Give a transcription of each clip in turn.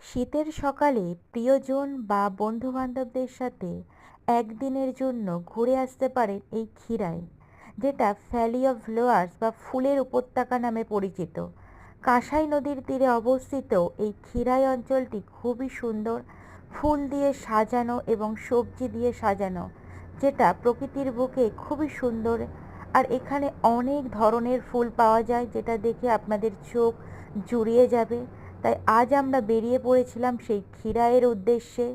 শীতের সকালে প্রিয়জন বা বন্ধুবান্ধবদের সাথে একদিনের জন্য ঘুরে আসতে পারেন এই ক্ষীরায়, যেটা ভ্যালি অফ ফ্লাওয়ার্স বা ফুলের উপত্যকা নামে পরিচিত। কাঁসাই নদীর তীরে অবস্থিত এই ক্ষীরাই অঞ্চলটি খুবই সুন্দর, ফুল দিয়ে সাজানো এবং সবজি দিয়ে সাজানো, যেটা প্রকৃতির বুকে খুবই সুন্দর। আর এখানে অনেক ধরনের ফুল পাওয়া যায়, যেটা দেখে আপনাদের চোখ জুড়িয়ে যাবে। তাই আজ আমরা বেরিয়ে পড়েছিলাম সেই ক্ষীরাইয়ের উদ্দেশ্যে।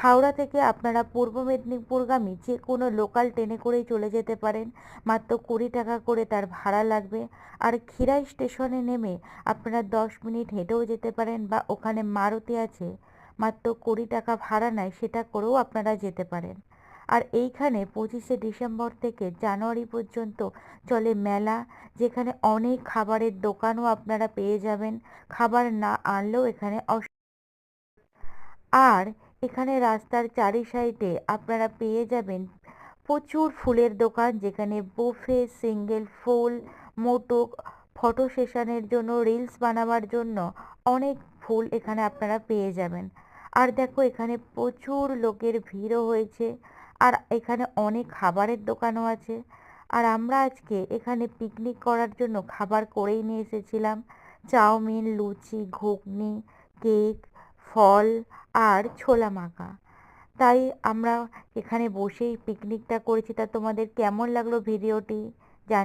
হাওড়া থেকে আপনারা পূর্ব মেদিনীপুরগামী যে কোনো লোকাল ট্রেনে করেই চলে যেতে পারেন, মাত্র 20 টাকা করে তার ভাড়া লাগবে। আর ক্ষীরাই স্টেশনে নেমে আপনারা 10 মিনিট হেঁটেও যেতে পারেন, বা ওখানে মারুতি আছে, মাত্র 20 টাকা ভাড়া নেয়, সেটা করেও আপনারা যেতে পারেন। আর এইখানে 25শে ডিসেম্বর থেকে জানুয়ারি পর্যন্ত চলে মেলা, যেখানে অনেক খাবারের দোকানও আপনারা পেয়ে যাবেন। খাবার না আনলেও এখানে আর এখানে রাস্তার চারি সাইডে আপনারা পেয়ে যাবেন প্রচুর ফুলের দোকান, যেখানে বুফে, সিঙ্গেল ফুল, মোটক, ফটো সেশনের জন্য, রিলস বানাবার জন্য অনেক ফুল এখানে আপনারা পেয়ে যাবেন। আর দেখো এখানে প্রচুর লোকের ভিড়ও হয়েছে, আর এখানে অনেক খাবারের দোকানও আছে। আর আমরা আজকে এখানে পিকনিক করার জন্য খাবার করেই নিয়ে এসেছিলাম: চাউমিন, লুচি, ঘুগনি, কেক, ফল আর ছোলা মাখা। তাই আমরা এখানে বসেই পিকনিকটা করেছি। তা তোমাদের কেমন লাগলো ভিডিওটি জানি।